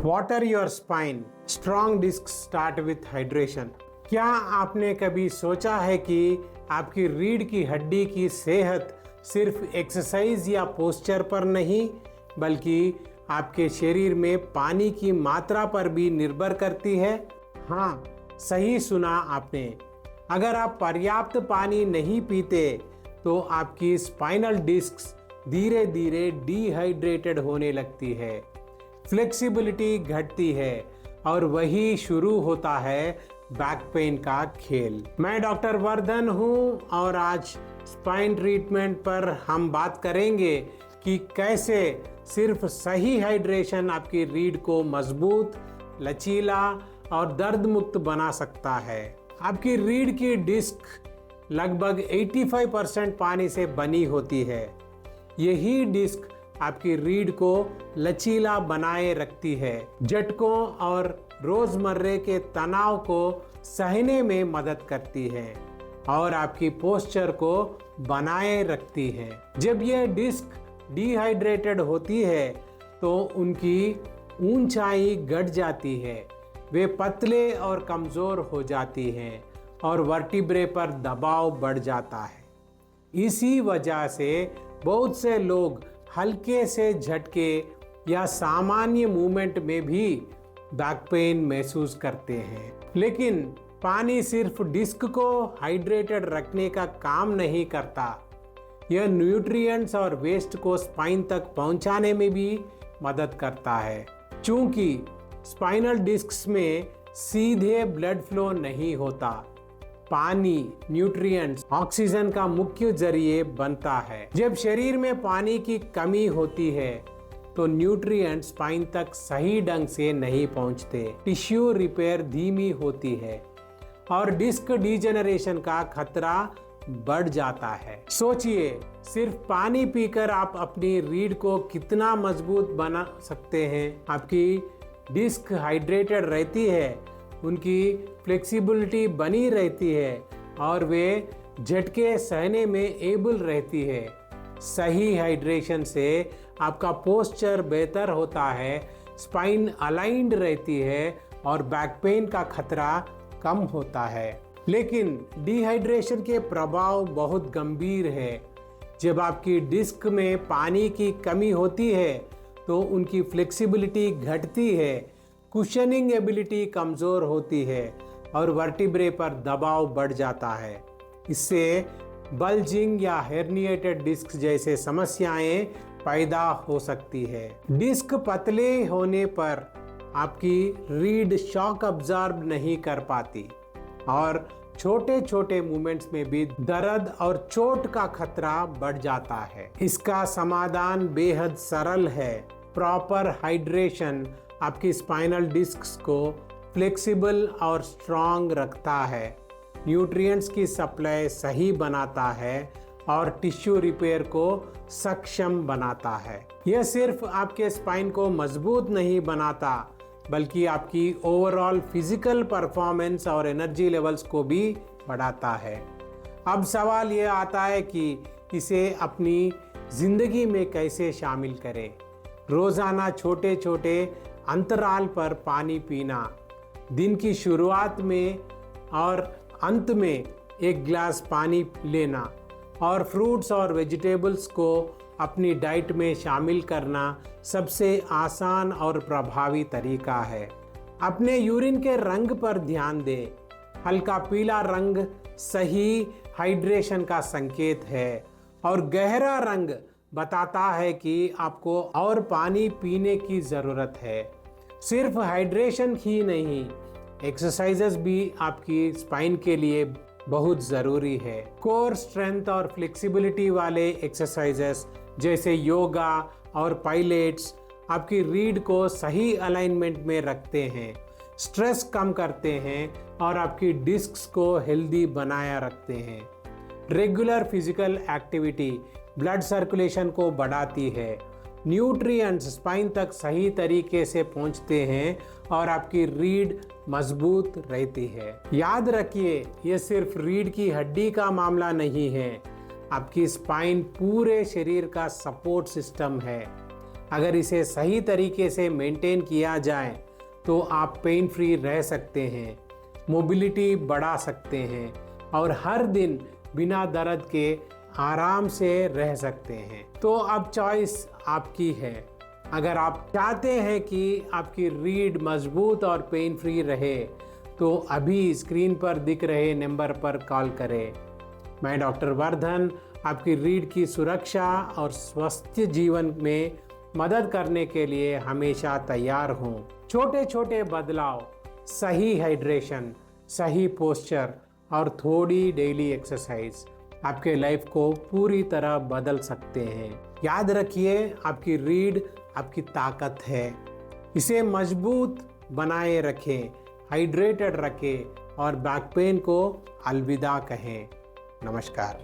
Water your spine, strong disc start with hydration. क्या आपने कभी सोचा है कि आपकी रीढ़ की हड्डी की सेहत सिर्फ एक्सरसाइज या पोस्चर पर नहीं, बल्कि आपके शरीर में पानी की मात्रा पर भी निर्भर करती है? हाँ, सही सुना आपने। अगर आप पर्याप्त पानी नहीं पीते तो आपकी स्पाइनल डिस्क्स धीरे धीरे डिहाइड्रेटेड होने लगती है, फ्लेक्सिबिलिटी घटती है और वही शुरू होता है बैक पेन का खेल। मैं डॉक्टर वर्धन हूँ और आज स्पाइन ट्रीटमेंट पर हम बात करेंगे कि कैसे सिर्फ सही हाइड्रेशन आपकी रीढ़ को मजबूत, लचीला और दर्द मुक्त बना सकता है। आपकी रीढ़ की डिस्क लगभग 85% पानी से बनी होती है। यही डिस्क आपकी रीढ़ को लचीला बनाए रखती है, झटकों और रोजमर्रे के तनाव को सहने में मदद करती है और आपकी पोस्चर को बनाए रखती है। जब यह डिस्क डिहाइड्रेटेड होती है तो उनकी ऊंचाई घट जाती है, वे पतले और कमजोर हो जाती हैं और वर्टिब्रे पर दबाव बढ़ जाता है। इसी वजह से बहुत से लोग हल्के से झटके या सामान्य मूवमेंट में भी बैक पेन महसूस करते हैं। लेकिन पानी सिर्फ डिस्क को हाइड्रेटेड रखने का काम नहीं करता, यह न्यूट्रिएंट्स और वेस्ट को स्पाइन तक पहुंचाने में भी मदद करता है। चूंकि स्पाइनल डिस्क्स में सीधे ब्लड फ्लो नहीं होता, पानी, न्यूट्रिएंट्स, ऑक्सीजन का मुख्य जरिए बनता है। जब शरीर में पानी की कमी होती है तो न्यूट्रिएंट्स स्पाइन तक सही ढंग से नहीं पहुंचते, टिश्यू रिपेयर धीमी होती है और डिस्क डिजेनरेशन का खतरा बढ़ जाता है। सोचिए, सिर्फ पानी पीकर आप अपनी रीढ़ को कितना मजबूत बना सकते हैं। आपकी डिस्क हाइड्रेटेड रहती है, उनकी फ्लेक्सिबिलिटी बनी रहती है और वे झटके सहने में एबल रहती है। सही हाइड्रेशन से आपका पोस्चर बेहतर होता है, स्पाइन अलाइंड रहती है और बैक पेन का खतरा कम होता है। लेकिन डिहाइड्रेशन के प्रभाव बहुत गंभीर है। जब आपकी डिस्क में पानी की कमी होती है तो उनकी फ्लेक्सिबिलिटी घटती है, कुशनिंग एबिलिटी कमज़ोर होती है और वर्टिब्रे पर दबाव बढ़ जाता है। इससे बल्जिंग या हेर्निएटेड डिस्क जैसे समस्याएं पैदा हो सकती है। डिस्क पतले होने पर आपकी रीढ़ शॉक अब्जॉर्ब नहीं कर पाती और छोटे छोटे मूवमेंट्स में भी दर्द और चोट का खतरा बढ़ जाता है। इसका समाधान बेहद सरल है। प्रॉपर हाइड्रेशन आपकी स्पाइनल डिस्क्स को फ्लेक्सिबल और स्ट्रॉन्ग रखता है, न्यूट्रिएंट्स की सप्लाई सही बनाता है और टिश्यू रिपेयर को सक्षम बनाता है। यह सिर्फ आपके स्पाइन को मजबूत नहीं बनाता, बल्कि आपकी ओवरऑल फिजिकल परफॉर्मेंस और एनर्जी लेवल्स को भी बढ़ाता है। अब सवाल यह आता है कि इसे अपनी जिंदगी में कैसे शामिल करें। रोजाना छोटे छोटे अंतराल पर पानी पीना, दिन की शुरुआत में और अंत में एक गिलास पानी लेना और फ्रूट्स और वेजिटेबल्स को अपनी डाइट में शामिल करना सबसे आसान और प्रभावी तरीका है। अपने यूरिन के रंग पर ध्यान दें। हल्का पीला रंग सही हाइड्रेशन का संकेत है और गहरा रंग बताता है कि आपको और पानी पीने की ज़रूरत है। सिर्फ हाइड्रेशन ही नहीं, एक्सरसाइजेस भी आपकी स्पाइन के लिए बहुत ज़रूरी है। कोर स्ट्रेंथ और फ्लेक्सिबिलिटी वाले एक्सरसाइजेस जैसे योगा और पाइलेट्स आपकी रीढ़ को सही अलाइनमेंट में रखते हैं, स्ट्रेस कम करते हैं और आपकी डिस्क्स को हेल्दी बनाया रखते हैं। Regular physical activity blood circulation को बढ़ाती है, न्यूट्रिएंट्स स्पाइन तक सही तरीके से पहुंचते हैं और आपकी रीढ़ मजबूत रहती है। याद रखिए, यह सिर्फ रीढ़ की हड्डी का मामला नहीं है, आपकी स्पाइन पूरे शरीर का सपोर्ट सिस्टम है। अगर इसे सही तरीके से मेंटेन किया जाए तो आप पेन फ्री रह सकते हैं, मोबिलिटी बढ़ा सकते हैं और हर दिन बिना दर्द के आराम से रह सकते हैं। तो अब चॉइस आपकी है। अगर आप चाहते हैं कि आपकी रीढ़ मजबूत और पेन फ्री रहे तो अभी स्क्रीन पर दिख रहे नंबर पर कॉल करें। मैं डॉक्टर वर्धन आपकी रीढ़ की सुरक्षा और स्वस्थ जीवन में मदद करने के लिए हमेशा तैयार हूँ। छोटे छोटे बदलाव, सही हाइड्रेशन, सही पोस्चर और थोड़ी डेली एक्सरसाइज आपके लाइफ को पूरी तरह बदल सकते हैं। याद रखिए, आपकी रीढ़ आपकी ताकत है। इसे मजबूत बनाए रखें, हाइड्रेटेड रखें और बैक पेन को अलविदा कहें। नमस्कार।